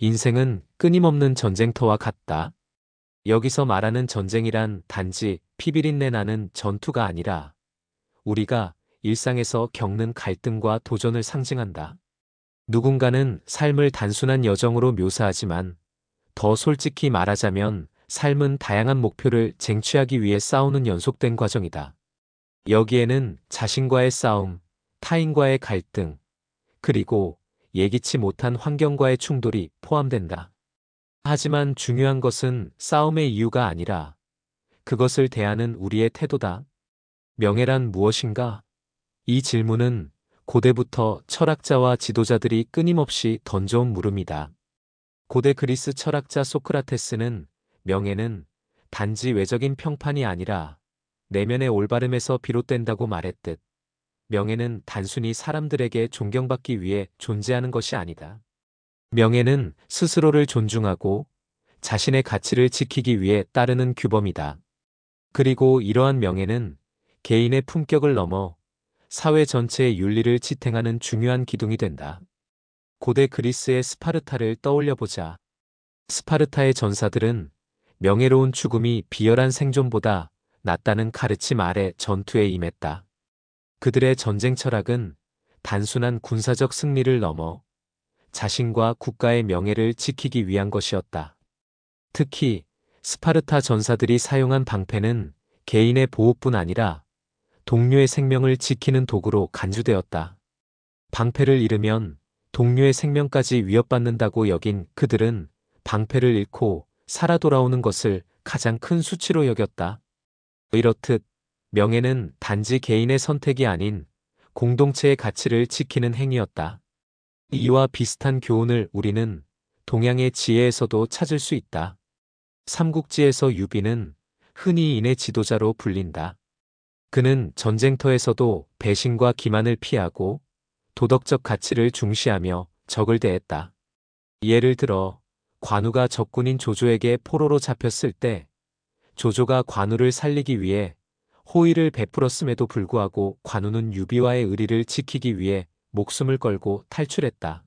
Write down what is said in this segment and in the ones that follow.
인생은 끊임없는 전쟁터와 같다. 여기서 말하는 전쟁이란 단지 피비린내 나는 전투가 아니라 우리가 일상에서 겪는 갈등과 도전을 상징한다. 누군가는 삶을 단순한 여정으로 묘사하지만 더 솔직히 말하자면 삶은 다양한 목표를 쟁취하기 위해 싸우는 연속된 과정이다. 여기에는 자신과의 싸움, 타인과의 갈등, 그리고 예기치 못한 환경과의 충돌이 포함된다. 하지만 중요한 것은 싸움의 이유가 아니라 그것을 대하는 우리의 태도다. 명예란 무엇인가? 이 질문은 고대부터 철학자와 지도자들이 끊임없이 던져온 물음이다. 고대 그리스 철학자 소크라테스는 명예는 단지 외적인 평판이 아니라 내면의 올바름에서 비롯된다고 말했듯, 명예는 단순히 사람들에게 존경받기 위해 존재하는 것이 아니다. 명예는 스스로를 존중하고 자신의 가치를 지키기 위해 따르는 규범이다. 그리고 이러한 명예는 개인의 품격을 넘어 사회 전체의 윤리를 지탱하는 중요한 기둥이 된다. 고대 그리스의 스파르타를 떠올려보자. 스파르타의 전사들은 명예로운 죽음이 비열한 생존보다 낫다는 가르침 아래 전투에 임했다. 그들의 전쟁 철학은 단순한 군사적 승리를 넘어 자신과 국가의 명예를 지키기 위한 것이었다. 특히 스파르타 전사들이 사용한 방패는 개인의 보호뿐 아니라 동료의 생명을 지키는 도구로 간주되었다. 방패를 잃으면 동료의 생명까지 위협받는다고 여긴 그들은 방패를 잃고 살아 돌아오는 것을 가장 큰 수치로 여겼다. 이렇듯 명예는 단지 개인의 선택이 아닌 공동체의 가치를 지키는 행위였다. 이와 비슷한 교훈을 우리는 동양의 지혜에서도 찾을 수 있다. 삼국지에서 유비는 흔히 인의 지도자로 불린다. 그는 전쟁터에서도 배신과 기만을 피하고 도덕적 가치를 중시하며 적을 대했다. 예를 들어 관우가 적군인 조조에게 포로로 잡혔을 때 조조가 관우를 살리기 위해 호의를 베풀었음에도 불구하고 관우는 유비와의 의리를 지키기 위해 목숨을 걸고 탈출했다.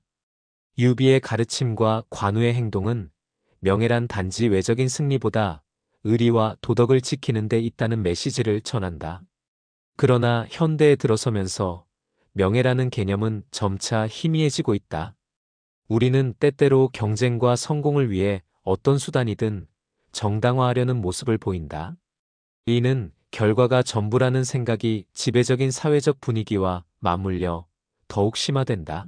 유비의 가르침과 관우의 행동은 명예란 단지 외적인 승리보다 의리와 도덕을 지키는 데 있다는 메시지를 전한다. 그러나 현대에 들어서면서 명예라는 개념은 점차 희미해지고 있다. 우리는 때때로 경쟁과 성공을 위해 어떤 수단이든 정당화하려는 모습을 보인다. 이는 결과가 전부라는 생각이 지배적인 사회적 분위기와 맞물려 더욱 심화된다.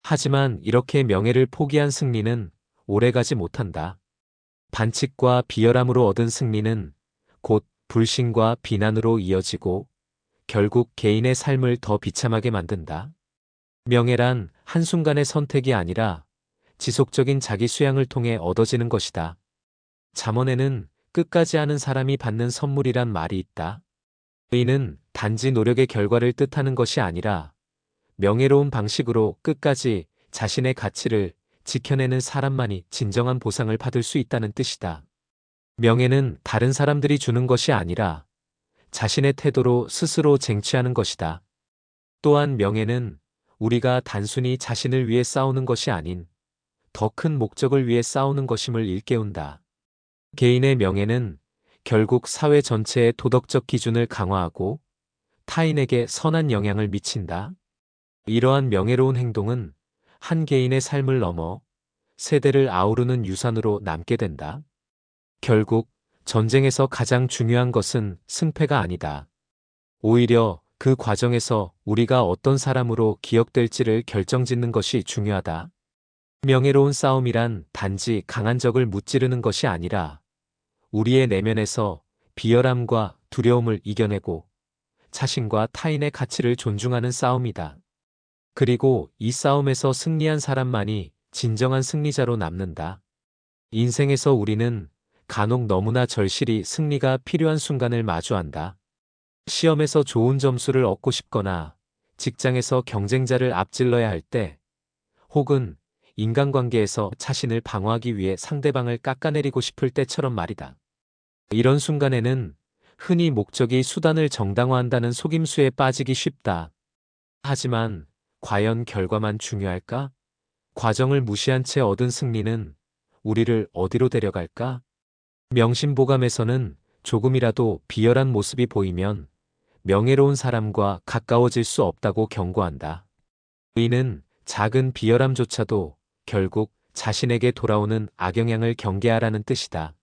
하지만 이렇게 명예를 포기한 승리는 오래가지 못한다. 반칙과 비열함으로 얻은 승리는 곧 불신과 비난으로 이어지고 결국 개인의 삶을 더 비참하게 만든다. 명예란 한순간의 선택이 아니라 지속적인 자기 수양을 통해 얻어지는 것이다. 잠언에는 끝까지 하는 사람이 받는 선물이란 말이 있다. 이는 단지 노력의 결과를 뜻하는 것이 아니라 명예로운 방식으로 끝까지 자신의 가치를 지켜내는 사람만이 진정한 보상을 받을 수 있다는 뜻이다. 명예는 다른 사람들이 주는 것이 아니라 자신의 태도로 스스로 쟁취하는 것이다. 또한 명예는 우리가 단순히 자신을 위해 싸우는 것이 아닌 더 큰 목적을 위해 싸우는 것임을 일깨운다. 개인의 명예는 결국 사회 전체의 도덕적 기준을 강화하고 타인에게 선한 영향을 미친다. 이러한 명예로운 행동은 한 개인의 삶을 넘어 세대를 아우르는 유산으로 남게 된다. 결국 전쟁에서 가장 중요한 것은 승패가 아니다. 오히려 그 과정에서 우리가 어떤 사람으로 기억될지를 결정짓는 것이 중요하다. 명예로운 싸움이란 단지 강한 적을 무찌르는 것이 아니라 우리의 내면에서 비열함과 두려움을 이겨내고 자신과 타인의 가치를 존중하는 싸움이다. 그리고 이 싸움에서 승리한 사람만이 진정한 승리자로 남는다. 인생에서 우리는 간혹 너무나 절실히 승리가 필요한 순간을 마주한다. 시험에서 좋은 점수를 얻고 싶거나 직장에서 경쟁자를 앞질러야 할 때, 혹은 인간관계에서 자신을 방어하기 위해 상대방을 깎아내리고 싶을 때처럼 말이다. 이런 순간에는 흔히 목적이 수단을 정당화한다는 속임수에 빠지기 쉽다. 하지만 과연 결과만 중요할까? 과정을 무시한 채 얻은 승리는 우리를 어디로 데려갈까? 명심보감에서는 조금이라도 비열한 모습이 보이면 명예로운 사람과 가까워질 수 없다고 경고한다. 이는 작은 비열함조차도 결국 자신에게 돌아오는 악영향을 경계하라는 뜻이다.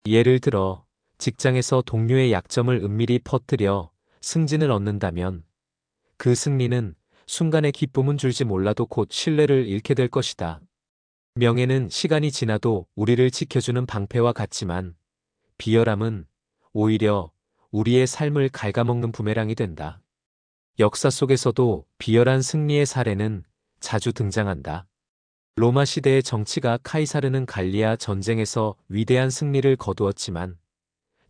예를 들어 직장에서 동료의 약점을 은밀히 퍼뜨려 승진을 얻는다면 그 승리는 순간의 기쁨은 줄지 몰라도 곧 신뢰를 잃게 될 것이다. 명예는 시간이 지나도 우리를 지켜주는 방패와 같지만 비열함은 오히려 우리의 삶을 갉아먹는 부메랑이 된다. 역사 속에서도 비열한 승리의 사례는 자주 등장한다. 로마 시대의 정치가 카이사르는 갈리아 전쟁에서 위대한 승리를 거두었지만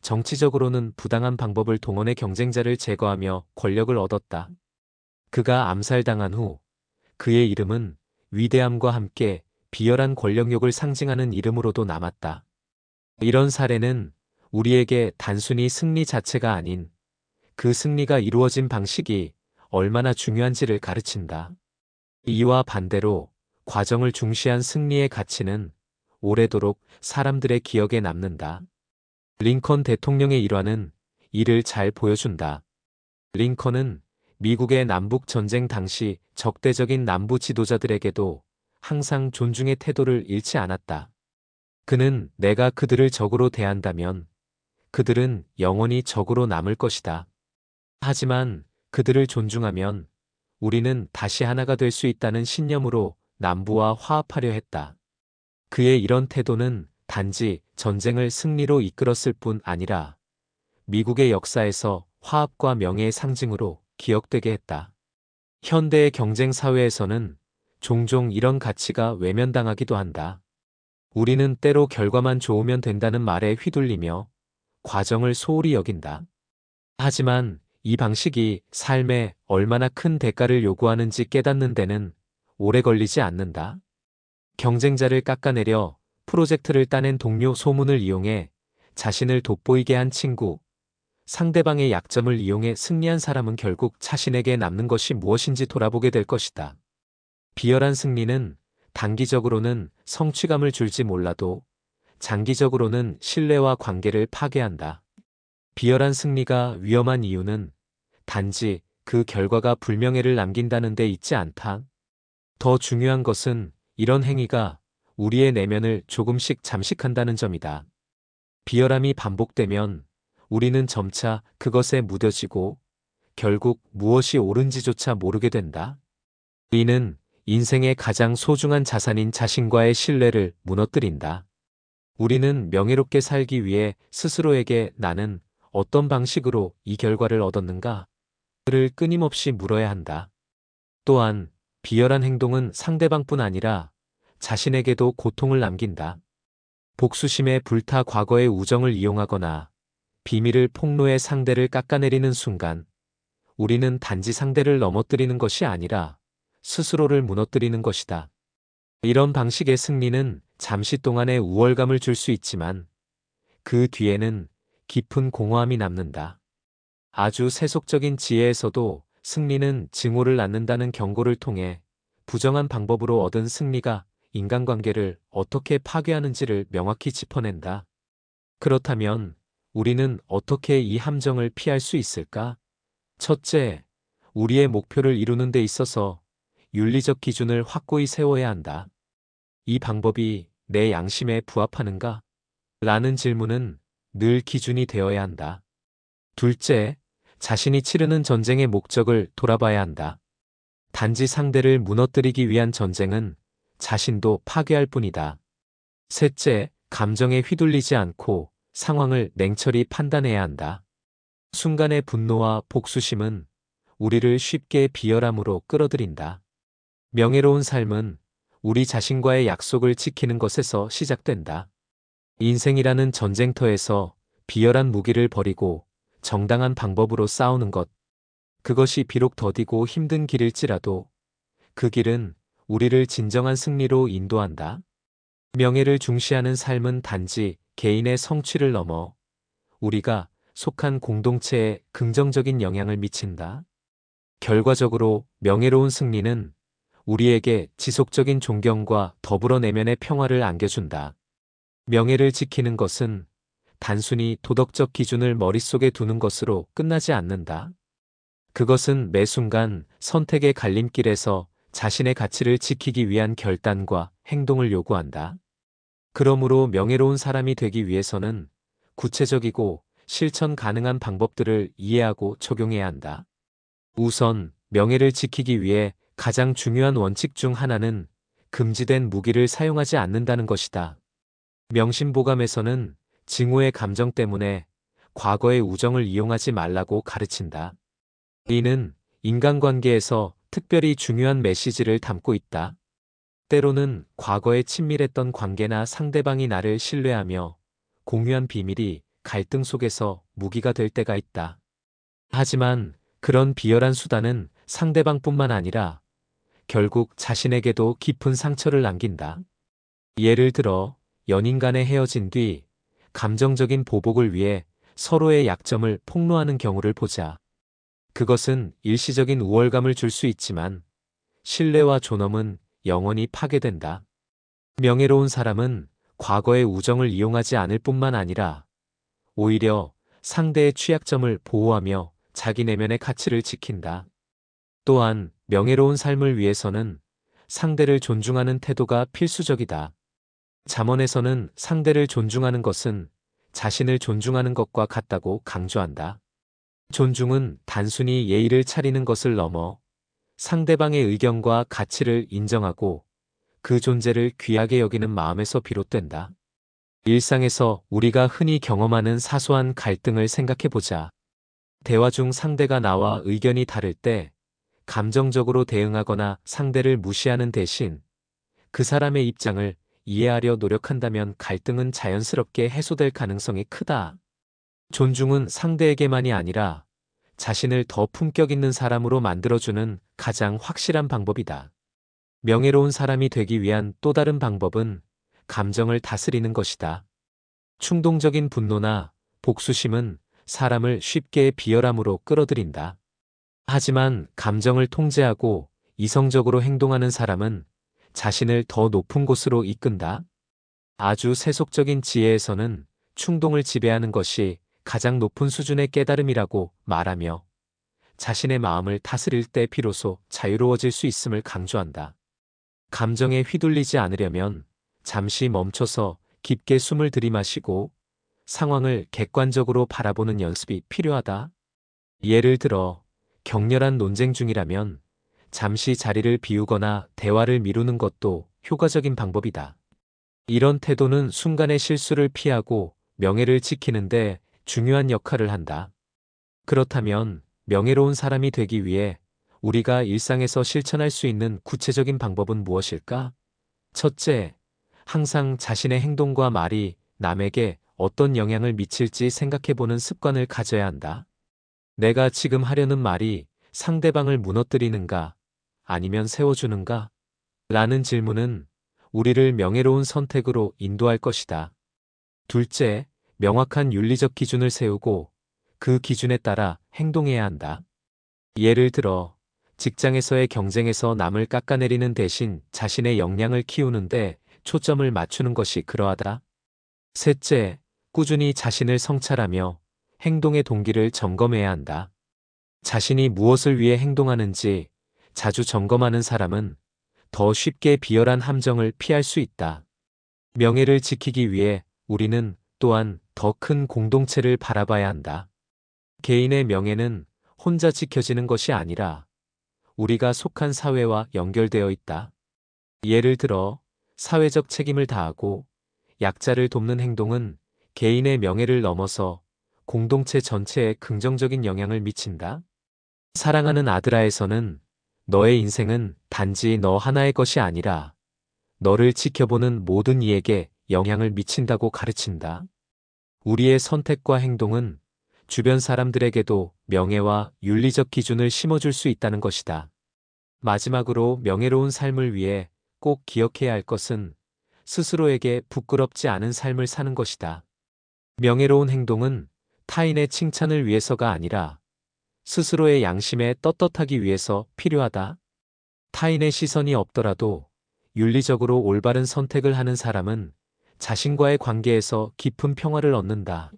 정치적으로는 부당한 방법을 동원해 경쟁자를 제거하며 권력을 얻었다. 그가 암살당한 후 그의 이름은 위대함과 함께 비열한 권력욕을 상징하는 이름으로도 남았다. 이런 사례는 우리에게 단순히 승리 자체가 아닌 그 승리가 이루어진 방식이 얼마나 중요한지를 가르친다. 이와 반대로 과정을 중시한 승리의 가치는 오래도록 사람들의 기억에 남는다. 링컨 대통령의 일화는 이를 잘 보여준다. 링컨은 미국의 남북 전쟁 당시 적대적인 남부 지도자들에게도 항상 존중의 태도를 잃지 않았다. 그는 내가 그들을 적으로 대한다면 그들은 영원히 적으로 남을 것이다. 하지만 그들을 존중하면 우리는 다시 하나가 될 수 있다는 신념으로 남부와 화합하려 했다. 그의 이런 태도는 단지 전쟁을 승리로 이끌었을 뿐 아니라 미국의 역사에서 화합과 명예의 상징으로 기억되게 했다. 현대의 경쟁 사회에서는 종종 이런 가치가 외면당하기도 한다. 우리는 때로 결과만 좋으면 된다는 말에 휘둘리며 과정을 소홀히 여긴다. 하지만 이 방식이 삶에 얼마나 큰 대가를 요구하는지 깨닫는 데는 오래 걸리지 않는다. 경쟁자를 깎아내려 프로젝트를 따낸 동료, 소문을 이용해 자신을 돋보이게 한 친구, 상대방의 약점을 이용해 승리한 사람은 결국 자신에게 남는 것이 무엇인지 돌아보게 될 것이다. 비열한 승리는 단기적으로는 성취감을 줄지 몰라도 장기적으로는 신뢰와 관계를 파괴한다. 비열한 승리가 위험한 이유는 단지 그 결과가 불명예를 남긴다는 데 있지 않다. 더 중요한 것은 이런 행위가 우리의 내면을 조금씩 잠식한다는 점이다. 비열함이 반복되면 우리는 점차 그것에 무뎌지고 결국 무엇이 옳은지조차 모르게 된다. 이는 인생의 가장 소중한 자산인 자신과의 신뢰를 무너뜨린다. 우리는 명예롭게 살기 위해 스스로에게 나는 어떤 방식으로 이 결과를 얻었는가? 를 끊임없이 물어야 한다. 또한 비열한 행동은 상대방뿐 아니라 자신에게도 고통을 남긴다. 복수심에 불타 과거의 우정을 이용하거나 비밀을 폭로해 상대를 깎아내리는 순간 우리는 단지 상대를 넘어뜨리는 것이 아니라 스스로를 무너뜨리는 것이다. 이런 방식의 승리는 잠시 동안의 우월감을 줄 수 있지만 그 뒤에는 깊은 공허함이 남는다. 아주 세속적인 지혜에서도 승리는 증오를 낳는다는 경고를 통해 부정한 방법으로 얻은 승리가 인간관계를 어떻게 파괴하는지를 명확히 짚어낸다. 그렇다면 우리는 어떻게 이 함정을 피할 수 있을까? 첫째, 우리의 목표를 이루는 데 있어서 윤리적 기준을 확고히 세워야 한다. 이 방법이 내 양심에 부합하는가? 라는 질문은 늘 기준이 되어야 한다. 둘째, 자신이 치르는 전쟁의 목적을 돌아봐야 한다. 단지 상대를 무너뜨리기 위한 전쟁은 자신도 파괴할 뿐이다. 셋째, 감정에 휘둘리지 않고 상황을 냉철히 판단해야 한다. 순간의 분노와 복수심은 우리를 쉽게 비열함으로 끌어들인다. 명예로운 삶은 우리 자신과의 약속을 지키는 것에서 시작된다. 인생이라는 전쟁터에서 비열한 무기를 버리고 정당한 방법으로 싸우는 것. 그것이 비록 더디고 힘든 길일지라도 그 길은 우리를 진정한 승리로 인도한다. 명예를 중시하는 삶은 단지 개인의 성취를 넘어 우리가 속한 공동체에 긍정적인 영향을 미친다. 결과적으로 명예로운 승리는 우리에게 지속적인 존경과 더불어 내면의 평화를 안겨준다. 명예를 지키는 것은 단순히 도덕적 기준을 머릿속에 두는 것으로 끝나지 않는다. 그것은 매 순간 선택의 갈림길에서 자신의 가치를 지키기 위한 결단과 행동을 요구한다. 그러므로 명예로운 사람이 되기 위해서는 구체적이고 실천 가능한 방법들을 이해하고 적용해야 한다. 우선 명예를 지키기 위해 가장 중요한 원칙 중 하나는 금지된 무기를 사용하지 않는다는 것이다. 명심보감에서는 증오의 감정 때문에 과거의 우정을 이용하지 말라고 가르친다. 이는 인간관계에서 특별히 중요한 메시지를 담고 있다. 때로는 과거에 친밀했던 관계나 상대방이 나를 신뢰하며 공유한 비밀이 갈등 속에서 무기가 될 때가 있다. 하지만 그런 비열한 수단은 상대방뿐만 아니라 결국 자신에게도 깊은 상처를 남긴다. 예를 들어 연인 간에 헤어진 뒤 감정적인 보복을 위해 서로의 약점을 폭로하는 경우를 보자. 그것은 일시적인 우월감을 줄 수 있지만 신뢰와 존엄은 영원히 파괴된다. 명예로운 사람은 과거의 우정을 이용하지 않을 뿐만 아니라 오히려 상대의 취약점을 보호하며 자기 내면의 가치를 지킨다. 또한 명예로운 삶을 위해서는 상대를 존중하는 태도가 필수적이다. 잠언에서는 상대를 존중하는 것은 자신을 존중하는 것과 같다고 강조한다. 존중은 단순히 예의를 차리는 것을 넘어 상대방의 의견과 가치를 인정하고 그 존재를 귀하게 여기는 마음에서 비롯된다. 일상에서 우리가 흔히 경험하는 사소한 갈등을 생각해 보자. 대화 중 상대가 나와 의견이 다를 때 감정적으로 대응하거나 상대를 무시하는 대신 그 사람의 입장을 이해하려 노력한다면 갈등은 자연스럽게 해소될 가능성이 크다. 존중은 상대에게만이 아니라 자신을 더 품격 있는 사람으로 만들어주는 가장 확실한 방법이다. 명예로운 사람이 되기 위한 또 다른 방법은 감정을 다스리는 것이다. 충동적인 분노나 복수심은 사람을 쉽게 비열함으로 끌어들인다. 하지만 감정을 통제하고 이성적으로 행동하는 사람은 자신을 더 높은 곳으로 이끈다. 아주 세속적인 지혜에서는 충동을 지배하는 것이 가장 높은 수준의 깨달음이라고 말하며 자신의 마음을 다스릴 때 비로소 자유로워질 수 있음을 강조한다. 감정에 휘둘리지 않으려면 잠시 멈춰서 깊게 숨을 들이마시고 상황을 객관적으로 바라보는 연습이 필요하다. 예를 들어 격렬한 논쟁 중이라면 잠시 자리를 비우거나 대화를 미루는 것도 효과적인 방법이다. 이런 태도는 순간의 실수를 피하고 명예를 지키는데 중요한 역할을 한다. 그렇다면 명예로운 사람이 되기 위해 우리가 일상에서 실천할 수 있는 구체적인 방법은 무엇일까? 첫째, 항상 자신의 행동과 말이 남에게 어떤 영향을 미칠지 생각해보는 습관을 가져야 한다. 내가 지금 하려는 말이 상대방을 무너뜨리는가 아니면 세워주는가? 라는 질문은 우리를 명예로운 선택으로 인도할 것이다. 둘째, 명확한 윤리적 기준을 세우고 그 기준에 따라 행동해야 한다. 예를 들어 직장에서의 경쟁에서 남을 깎아내리는 대신 자신의 역량을 키우는데 초점을 맞추는 것이 그러하다. 셋째, 꾸준히 자신을 성찰하며 행동의 동기를 점검해야 한다. 자신이 무엇을 위해 행동하는지 자주 점검하는 사람은 더 쉽게 비열한 함정을 피할 수 있다. 명예를 지키기 위해 우리는 또한 더 큰 공동체를 바라봐야 한다. 개인의 명예는 혼자 지켜지는 것이 아니라 우리가 속한 사회와 연결되어 있다. 예를 들어 사회적 책임을 다하고 약자를 돕는 행동은 개인의 명예를 넘어서 공동체 전체에 긍정적인 영향을 미친다. 사랑하는 아들아에서는 너의 인생은 단지 너 하나의 것이 아니라 너를 지켜보는 모든 이에게 영향을 미친다고 가르친다. 우리의 선택과 행동은 주변 사람들에게도 명예와 윤리적 기준을 심어줄 수 있다는 것이다. 마지막으로 명예로운 삶을 위해 꼭 기억해야 할 것은 스스로에게 부끄럽지 않은 삶을 사는 것이다. 명예로운 행동은 타인의 칭찬을 위해서가 아니라 스스로의 양심에 떳떳하기 위해서 필요하다. 타인의 시선이 없더라도 윤리적으로 올바른 선택을 하는 사람은 자신과의 관계에서 깊은 평화를 얻는다.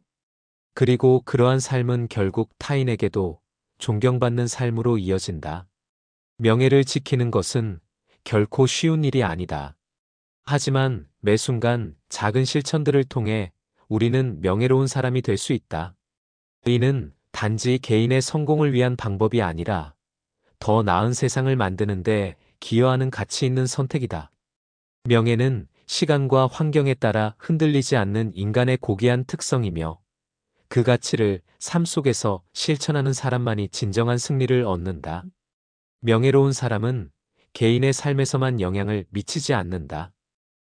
그리고 그러한 삶은 결국 타인에게도 존경받는 삶으로 이어진다. 명예를 지키는 것은 결코 쉬운 일이 아니다. 하지만 매 순간 작은 실천들을 통해 우리는 명예로운 사람이 될 수 있다. 이는 단지 개인의 성공을 위한 방법이 아니라 더 나은 세상을 만드는데 기여하는 가치 있는 선택이다. 명예는 시간과 환경에 따라 흔들리지 않는 인간의 고귀한 특성이며 그 가치를 삶 속에서 실천하는 사람만이 진정한 승리를 얻는다. 명예로운 사람은 개인의 삶에서만 영향을 미치지 않는다.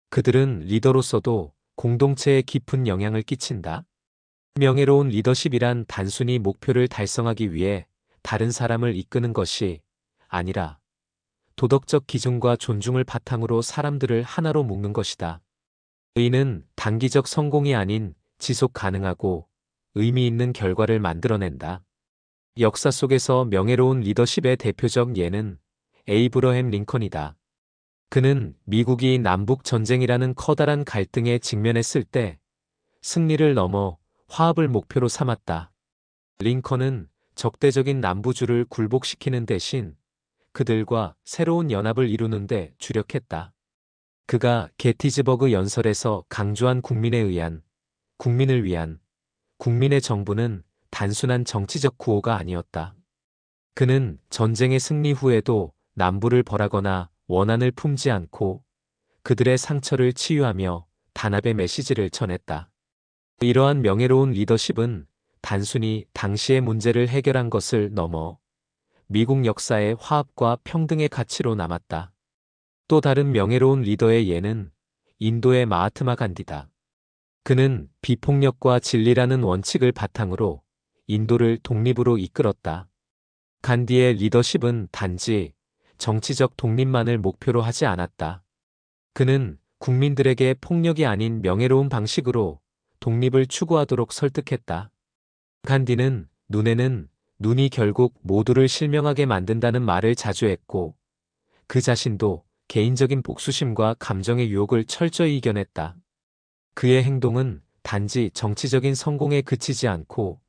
그들은 리더로서도 공동체에 깊은 영향을 끼친다. 명예로운 리더십이란 단순히 목표를 달성하기 위해 다른 사람을 이끄는 것이 아니라 도덕적 기준과 존중을 바탕으로 사람들을 하나로 묶는 것이다. 의는 단기적 성공이 아닌 지속 가능하고 의미 있는 결과를 만들어낸다. 역사 속에서 명예로운 리더십의 대표적 예는 에이브러햄 링컨이다. 그는 미국이 남북 전쟁이라는 커다란 갈등에 직면했을 때 승리를 넘어 화합을 목표로 삼았다. 링컨은 적대적인 남부주를 굴복시키는 대신 그들과 새로운 연합을 이루는 데 주력했다. 그가 게티즈버그 연설에서 강조한 국민을 위한 국민의 정부는 단순한 정치적 구호가 아니었다. 그는 전쟁의 승리 후에도 남부를 벌하거나 원한을 품지 않고 그들의 상처를 치유하며 단합의 메시지를 전했다. 이러한 명예로운 리더십은 단순히 당시의 문제를 해결한 것을 넘어 미국 역사의 화합과 평등의 가치로 남았다. 또 다른 명예로운 리더의 예는 인도의 마하트마 간디다. 그는 비폭력과 진리라는 원칙을 바탕으로 인도를 독립으로 이끌었다. 간디의 리더십은 단지 정치적 독립만을 목표로 하지 않았다. 그는 국민들에게 폭력이 아닌 명예로운 방식으로 독립을 추구하도록 설득했다. 간디는 눈에는 눈이 결국 모두를 실명하게 만든다는 말을 자주 했고 그 자신도 개인적인 복수심과 감정의 유혹을 철저히 이겨냈다. 그의 행동은 단지 정치적인 성공에 그치지 않고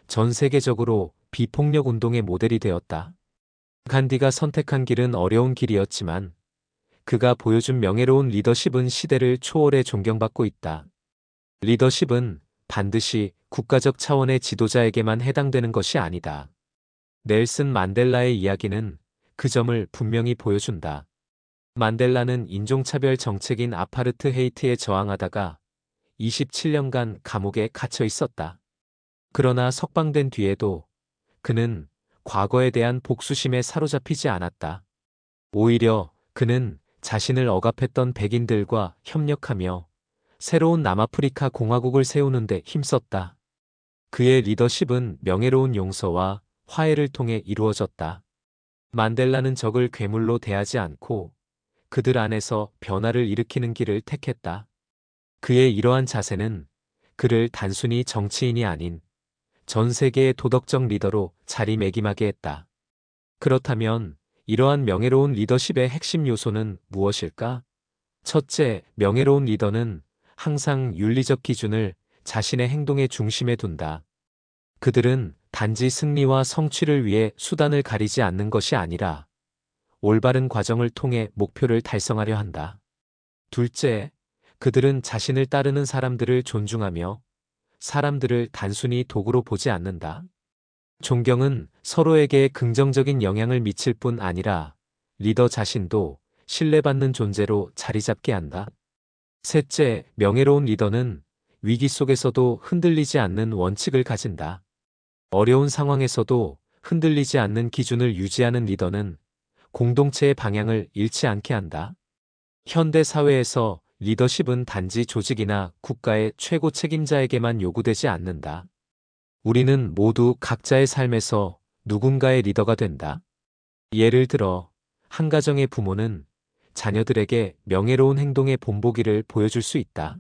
전 세계적으로 비폭력 운동의 모델이 되었다. 간디가 선택한 길은 어려운 길이었지만 그가 보여준 명예로운 리더십은 시대를 초월해 존경받고 있다. 리더십은 반드시 국가적 차원의 지도자에게만 해당되는 것이 아니다. 넬슨 만델라의 이야기는 그 점을 분명히 보여준다. 만델라는 인종차별 정책인 아파르트헤이트에 저항하다가 27년간 감옥에 갇혀 있었다. 그러나 석방된 뒤에도 그는 과거에 대한 복수심에 사로잡히지 않았다. 오히려 그는 자신을 억압했던 백인들과 협력하며 새로운 남아프리카 공화국을 세우는 데 힘썼다. 그의 리더십은 명예로운 용서와 화해를 통해 이루어졌다. 만델라는 적을 괴물로 대하지 않고 그들 안에서 변화를 일으키는 길을 택했다. 그의 이러한 자세는 그를 단순히 정치인이 아닌 전 세계의 도덕적 리더로 자리매김하게 했다. 그렇다면 이러한 명예로운 리더십의 핵심 요소는 무엇일까? 첫째, 명예로운 리더는 항상 윤리적 기준을 자신의 행동의 중심에 둔다. 그들은 단지 승리와 성취를 위해 수단을 가리지 않는 것이 아니라 올바른 과정을 통해 목표를 달성하려 한다. 둘째, 그들은 자신을 따르는 사람들을 존중하며 사람들을 단순히 도구로 보지 않는다. 존경은 서로에게 긍정적인 영향을 미칠 뿐 아니라 리더 자신도 신뢰받는 존재로 자리 잡게 한다. 셋째, 명예로운 리더는 위기 속에서도 흔들리지 않는 원칙을 가진다. 어려운 상황에서도 흔들리지 않는 기준을 유지하는 리더는 공동체의 방향을 잃지 않게 한다. 현대 사회에서 리더십은 단지 조직이나 국가의 최고 책임자에게만 요구되지 않는다. 우리는 모두 각자의 삶에서 누군가의 리더가 된다. 예를 들어, 한 가정의 부모는 자녀들에게 명예로운 행동의 본보기를 보여줄 수 있다.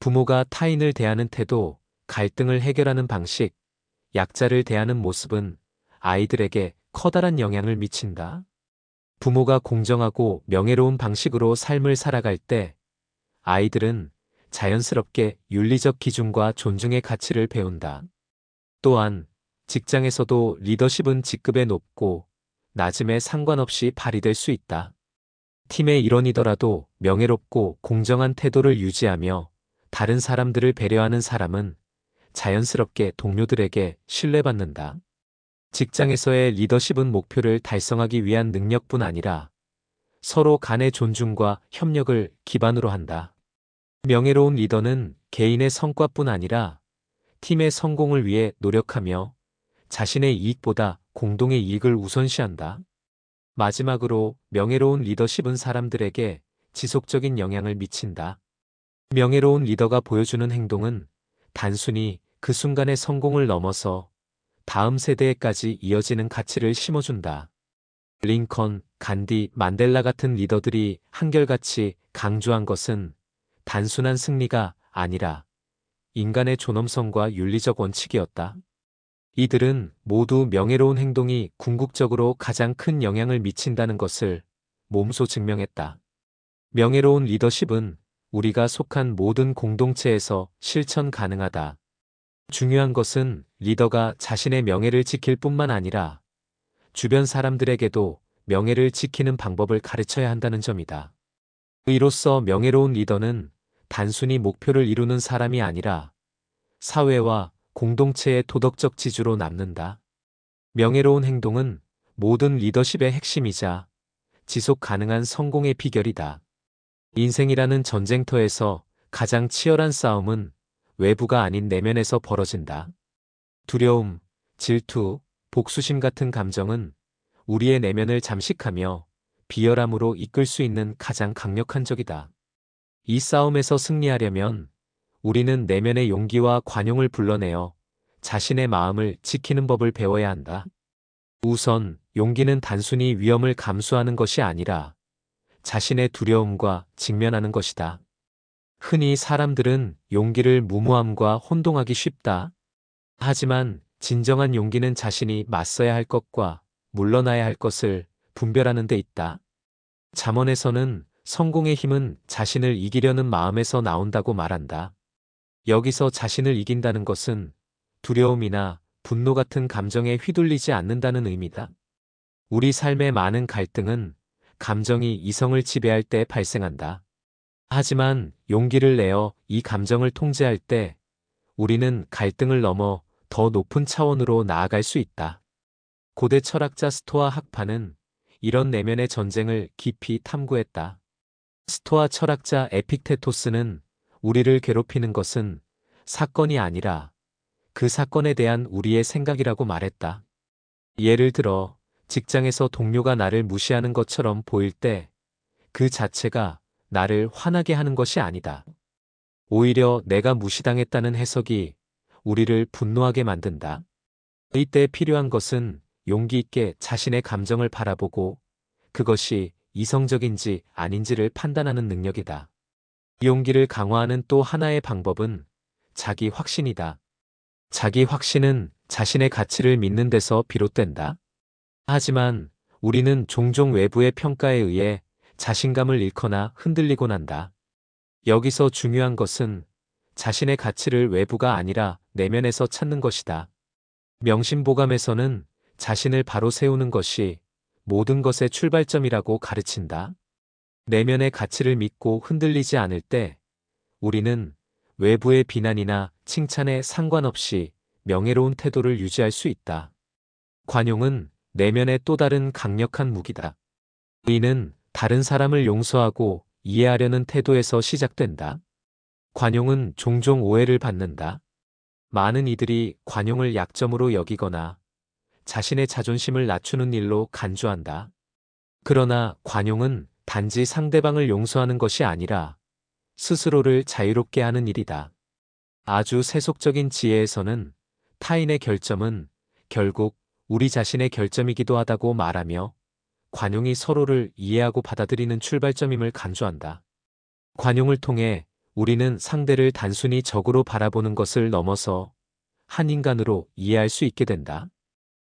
부모가 타인을 대하는 태도, 갈등을 해결하는 방식, 약자를 대하는 모습은 아이들에게 커다란 영향을 미친다. 부모가 공정하고 명예로운 방식으로 삶을 살아갈 때 아이들은 자연스럽게 윤리적 기준과 존중의 가치를 배운다. 또한 직장에서도 리더십은 직급에 높고 낮음에 상관없이 발휘될 수 있다. 팀의 일원이더라도 명예롭고 공정한 태도를 유지하며 다른 사람들을 배려하는 사람은 자연스럽게 동료들에게 신뢰받는다. 직장에서의 리더십은 목표를 달성하기 위한 능력뿐 아니라 서로 간의 존중과 협력을 기반으로 한다. 명예로운 리더는 개인의 성과뿐 아니라 팀의 성공을 위해 노력하며 자신의 이익보다 공동의 이익을 우선시한다. 마지막으로 명예로운 리더십은 사람들에게 지속적인 영향을 미친다. 명예로운 리더가 보여주는 행동은 단순히 그 순간의 성공을 넘어서 다음 세대에까지 이어지는 가치를 심어준다. 링컨, 간디, 만델라 같은 리더들이 한결같이 강조한 것은 단순한 승리가 아니라 인간의 존엄성과 윤리적 원칙이었다. 이들은 모두 명예로운 행동이 궁극적으로 가장 큰 영향을 미친다는 것을 몸소 증명했다. 명예로운 리더십은 우리가 속한 모든 공동체에서 실천 가능하다. 중요한 것은 리더가 자신의 명예를 지킬 뿐만 아니라 주변 사람들에게도 명예를 지키는 방법을 가르쳐야 한다는 점이다. 이로써 명예로운 리더는 단순히 목표를 이루는 사람이 아니라 사회와 공동체의 도덕적 지주로 남는다. 명예로운 행동은 모든 리더십의 핵심이자 지속 가능한 성공의 비결이다. 인생이라는 전쟁터에서 가장 치열한 싸움은 외부가 아닌 내면에서 벌어진다. 두려움, 질투, 복수심 같은 감정은 우리의 내면을 잠식하며 비열함으로 이끌 수 있는 가장 강력한 적이다. 이 싸움에서 승리하려면 우리는 내면의 용기와 관용을 불러내어 자신의 마음을 지키는 법을 배워야 한다. 우선 용기는 단순히 위험을 감수하는 것이 아니라 자신의 두려움과 직면하는 것이다. 흔히 사람들은 용기를 무모함과 혼동하기 쉽다. 하지만 진정한 용기는 자신이 맞서야 할 것과 물러나야 할 것을 분별하는 데 있다. 잠언에서는 성공의 힘은 자신을 이기려는 마음에서 나온다고 말한다. 여기서 자신을 이긴다는 것은 두려움이나 분노 같은 감정에 휘둘리지 않는다는 의미다. 우리 삶의 많은 갈등은 감정이 이성을 지배할 때 발생한다. 하지만 용기를 내어 이 감정을 통제할 때 우리는 갈등을 넘어 더 높은 차원으로 나아갈 수 있다. 고대 철학자 스토아 학파는 이런 내면의 전쟁을 깊이 탐구했다. 스토아 철학자 에픽테토스는 우리를 괴롭히는 것은 사건이 아니라 그 사건에 대한 우리의 생각이라고 말했다. 예를 들어 직장에서 동료가 나를 무시하는 것처럼 보일 때 그 자체가 나를 화나게 하는 것이 아니다. 오히려 내가 무시당했다는 해석이 우리를 분노하게 만든다. 이때 필요한 것은 용기 있게 자신의 감정을 바라보고 그것이 이성적인지 아닌지를 판단하는 능력이다. 이 용기를 강화하는 또 하나의 방법은 자기 확신이다. 자기 확신은 자신의 가치를 믿는 데서 비롯된다. 하지만 우리는 종종 외부의 평가에 의해 자신감을 잃거나 흔들리곤 한다. 여기서 중요한 것은 자신의 가치를 외부가 아니라 내면에서 찾는 것이다. 명심보감에서는 자신을 바로 세우는 것이 모든 것의 출발점이라고 가르친다. 내면의 가치를 믿고 흔들리지 않을 때 우리는 외부의 비난이나 칭찬에 상관없이 명예로운 태도를 유지할 수 있다. 관용은 내면의 또 다른 강력한 무기다. 이는 다른 사람을 용서하고 이해하려는 태도에서 시작된다. 관용은 종종 오해를 받는다. 많은 이들이 관용을 약점으로 여기거나 자신의 자존심을 낮추는 일로 간주한다. 그러나 관용은 단지 상대방을 용서하는 것이 아니라 스스로를 자유롭게 하는 일이다. 아주 세속적인 지혜에서는 타인의 결점은 결국 우리 자신의 결점이기도 하다고 말하며 관용이 서로를 이해하고 받아들이는 출발점임을 강조한다. 관용을 통해 우리는 상대를 단순히 적으로 바라보는 것을 넘어서 한 인간으로 이해할 수 있게 된다.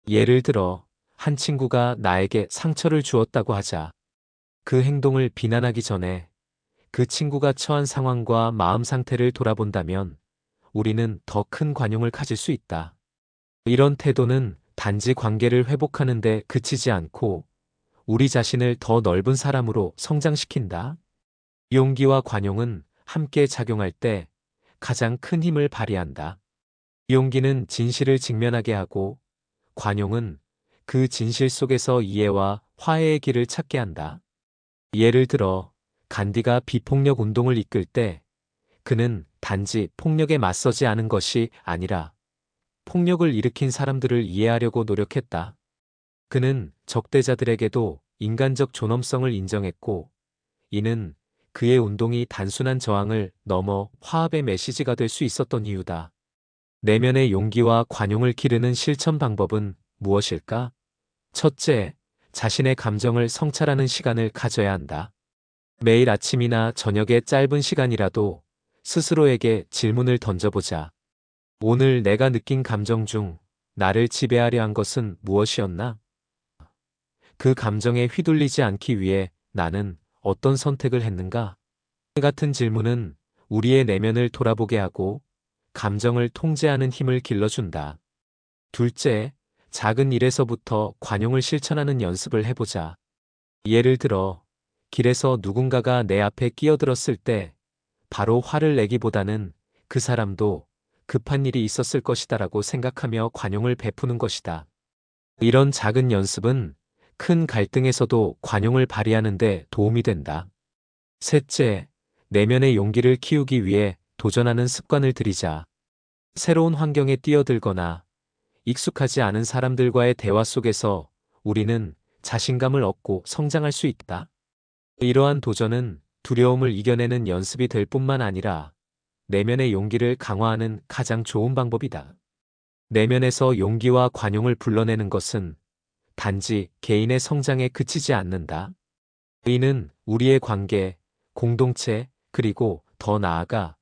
예를 들어 한 친구가 나에게 상처를 주었다고 하자. 그 행동을 비난하기 전에 그 친구가 처한 상황과 마음 상태를 돌아본다면 우리는 더 큰 관용을 가질 수 있다. 이런 태도는 단지 관계를 회복하는 데 그치지 않고 우리 자신을 더 넓은 사람으로 성장시킨다. 용기와 관용은 함께 작용할 때 가장 큰 힘을 발휘한다. 용기는 진실을 직면하게 하고 관용은 그 진실 속에서 이해와 화해의 길을 찾게 한다. 예를 들어 간디가 비폭력 운동을 이끌 때 그는 단지 폭력에 맞서지 않은 것이 아니라 폭력을 일으킨 사람들을 이해하려고 노력했다. 그는 적대자들에게도 인간적 존엄성을 인정했고 이는 그의 운동이 단순한 저항을 넘어 화합의 메시지가 될 수 있었던 이유다. 내면의 용기와 관용을 기르는 실천 방법은 무엇일까? 첫째, 자신의 감정을 성찰하는 시간을 가져야 한다. 매일 아침이나 저녁에 짧은 시간이라도 스스로에게 질문을 던져보자. 오늘 내가 느낀 감정 중 나를 지배하려 한 것은 무엇이었나? 그 감정에 휘둘리지 않기 위해 나는 어떤 선택을 했는가? 같은 질문은 우리의 내면을 돌아보게 하고 감정을 통제하는 힘을 길러준다. 둘째, 작은 일에서부터 관용을 실천하는 연습을 해보자. 예를 들어, 길에서 누군가가 내 앞에 끼어들었을 때 바로 화를 내기보다는 그 사람도 급한 일이 있었을 것이다라고 생각하며 관용을 베푸는 것이다. 이런 작은 연습은 큰 갈등에서도 관용을 발휘하는 데 도움이 된다. 셋째, 내면의 용기를 키우기 위해 도전하는 습관을 들이자. 새로운 환경에 뛰어들거나 익숙하지 않은 사람들과의 대화 속에서 우리는 자신감을 얻고 성장할 수 있다. 이러한 도전은 두려움을 이겨내는 연습이 될 뿐만 아니라 내면의 용기를 강화하는 가장 좋은 방법이다. 내면에서 용기와 관용을 불러내는 것은 단지 개인의 성장에 그치지 않는다. 이는 우리의 관계, 공동체, 그리고 더 나아가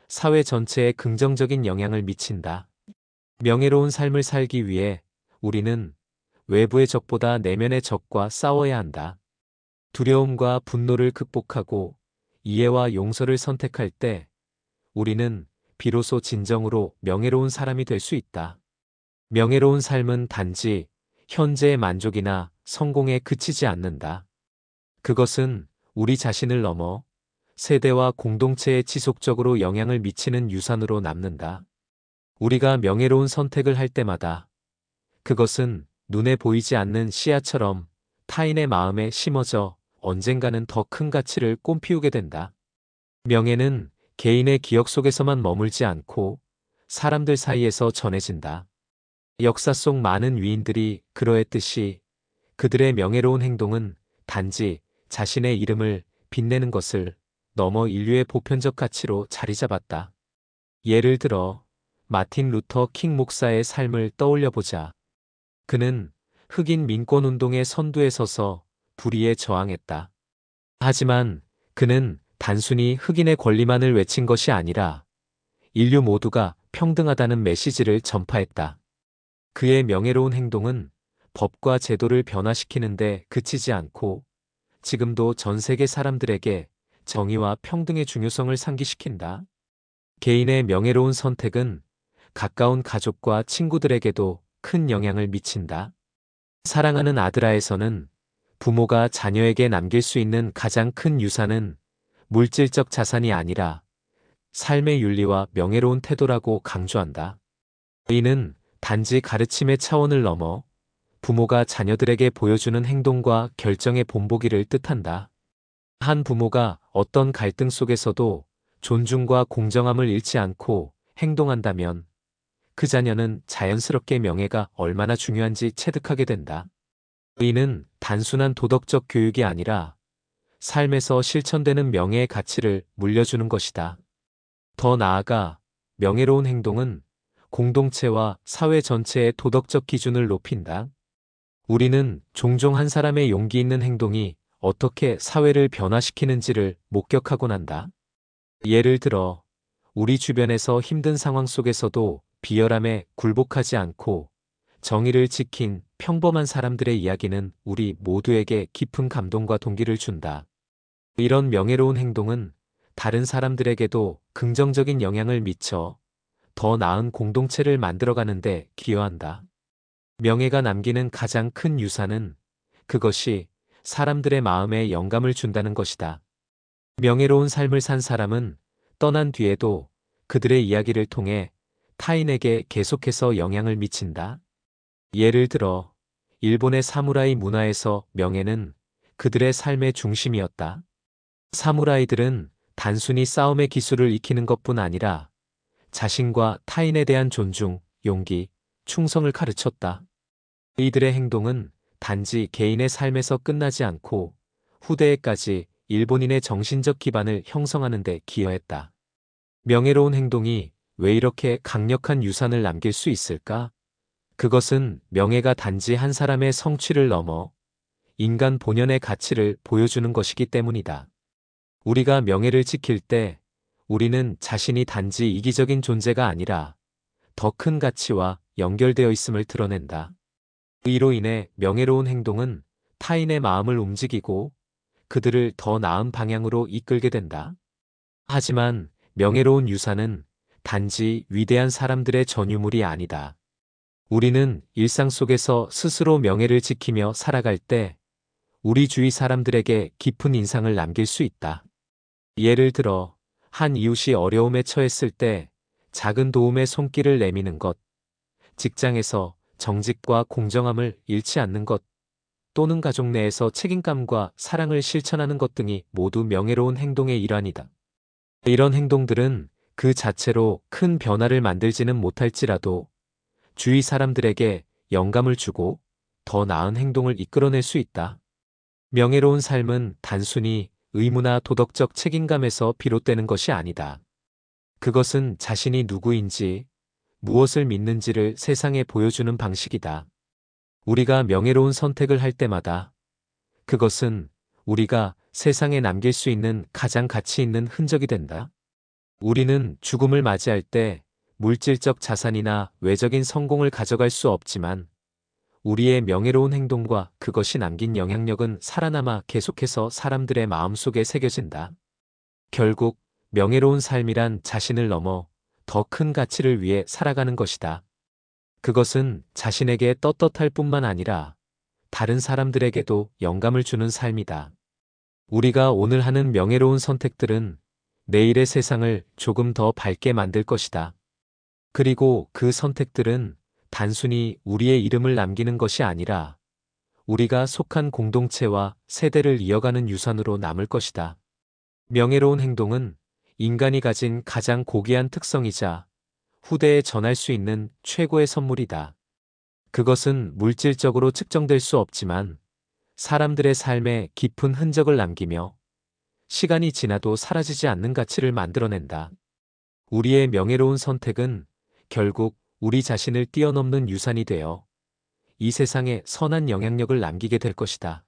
사회 전체에 긍정적인 영향을 미친다. 명예로운 삶을 살기 위해 우리는 외부의 적보다 내면의 적과 싸워야 한다. 두려움과 분노를 극복하고 이해와 용서를 선택할 때 우리는 비로소 진정으로 명예로운 사람이 될 수 있다. 명예로운 삶은 단지 현재의 만족이나 성공에 그치지 않는다. 그것은 우리 자신을 넘어 세대와 공동체에 지속적으로 영향을 미치는 유산으로 남는다. 우리가 명예로운 선택을 할 때마다 그것은 눈에 보이지 않는 씨앗처럼 타인의 마음에 심어져 언젠가는 더 큰 가치를 꽃피우게 된다. 명예는 개인의 기억 속에서만 머물지 않고 사람들 사이에서 전해진다. 역사 속 많은 위인들이 그러했듯이 그들의 명예로운 행동은 단지 자신의 이름을 빛내는 것을 넘어 인류의 보편적 가치로 자리 잡았다. 예를 들어 마틴 루터 킹 목사의 삶을 떠올려 보자. 그는 흑인 민권운동의 선두에 서서 불의에 저항했다. 하지만 그는 단순히 흑인의 권리만을 외친 것이 아니라 인류 모두가 평등하다는 메시지를 전파했다. 그의 명예로운 행동은 법과 제도를 변화시키는데 그치지 않고 지금도 전 세계 사람들에게 정의와 평등의 중요성을 상기시킨다. 개인의 명예로운 선택은 가까운 가족과 친구들에게도 큰 영향을 미친다. 사랑하는 아들아에서는 부모가 자녀에게 남길 수 있는 가장 큰 유산은 물질적 자산이 아니라 삶의 윤리와 명예로운 태도라고 강조한다. 이는 단지 가르침의 차원을 넘어 부모가 자녀들에게 보여주는 행동과 결정의 본보기를 뜻한다. 한 부모가 어떤 갈등 속에서도 존중과 공정함을 잃지 않고 행동한다면 그 자녀는 자연스럽게 명예가 얼마나 중요한지 체득하게 된다. 이는 단순한 도덕적 교육이 아니라 삶에서 실천되는 명예의 가치를 물려주는 것이다. 더 나아가 명예로운 행동은 공동체와 사회 전체의 도덕적 기준을 높인다. 우리는 종종 한 사람의 용기 있는 행동이 어떻게 사회를 변화시키는지를 목격하곤 한다. 예를 들어 우리 주변에서 힘든 상황 속에서도 비열함에 굴복하지 않고 정의를 지킨 평범한 사람들의 이야기는 우리 모두에게 깊은 감동과 동기를 준다. 이런 명예로운 행동은 다른 사람들에게도 긍정적인 영향을 미쳐 더 나은 공동체를 만들어가는데 기여한다. 명예가 남기는 가장 큰 유산은 그것이 사람들의 마음에 영감을 준다는 것이다. 명예로운 삶을 산 사람은 떠난 뒤에도 그들의 이야기를 통해 타인에게 계속해서 영향을 미친다. 예를 들어, 일본의 사무라이 문화에서 명예는 그들의 삶의 중심이었다. 사무라이들은 단순히 싸움의 기술을 익히는 것뿐 아니라 자신과 타인에 대한 존중, 용기, 충성을 가르쳤다. 이들의 행동은 단지 개인의 삶에서 끝나지 않고 후대에까지 일본인의 정신적 기반을 형성하는 데 기여했다. 명예로운 행동이 왜 이렇게 강력한 유산을 남길 수 있을까? 그것은 명예가 단지 한 사람의 성취를 넘어 인간 본연의 가치를 보여주는 것이기 때문이다. 우리가 명예를 지킬 때 우리는 자신이 단지 이기적인 존재가 아니라 더 큰 가치와 연결되어 있음을 드러낸다. 이로 인해 명예로운 행동은 타인의 마음을 움직이고 그들을 더 나은 방향으로 이끌게 된다. 하지만 명예로운 유산은 단지 위대한 사람들의 전유물이 아니다. 우리는 일상 속에서 스스로 명예를 지키며 살아갈 때 우리 주위 사람들에게 깊은 인상을 남길 수 있다. 예를 들어, 한 이웃이 어려움에 처했을 때 작은 도움의 손길을 내미는 것, 직장에서 정직과 공정함을 잃지 않는 것, 또는 가족 내에서 책임감과 사랑을 실천하는 것 등이 모두 명예로운 행동의 일환이다. 이런 행동들은 그 자체로 큰 변화를 만들지는 못할지라도 주위 사람들에게 영감을 주고 더 나은 행동을 이끌어낼 수 있다. 명예로운 삶은 단순히 의무나 도덕적 책임감에서 비롯되는 것이 아니다. 그것은 자신이 누구인지, 무엇을 믿는지를 세상에 보여주는 방식이다. 우리가 명예로운 선택을 할 때마다 그것은 우리가 세상에 남길 수 있는 가장 가치 있는 흔적이 된다. 우리는 죽음을 맞이할 때 물질적 자산이나 외적인 성공을 가져갈 수 없지만 우리의 명예로운 행동과 그것이 남긴 영향력은 살아남아 계속해서 사람들의 마음속에 새겨진다. 결국 명예로운 삶이란 자신을 넘어 더 큰 가치를 위해 살아가는 것이다. 그것은 자신에게 떳떳할 뿐만 아니라 다른 사람들에게도 영감을 주는 삶이다. 우리가 오늘 하는 명예로운 선택들은 내일의 세상을 조금 더 밝게 만들 것이다. 그리고 그 선택들은 단순히 우리의 이름을 남기는 것이 아니라 우리가 속한 공동체와 세대를 이어가는 유산으로 남을 것이다. 명예로운 행동은 인간이 가진 가장 고귀한 특성이자 후대에 전할 수 있는 최고의 선물이다. 그것은 물질적으로 측정될 수 없지만 사람들의 삶에 깊은 흔적을 남기며 시간이 지나도 사라지지 않는 가치를 만들어낸다. 우리의 명예로운 선택은 결국 우리 자신을 뛰어넘는 유산이 되어 이 세상에 선한 영향력을 남기게 될 것이다.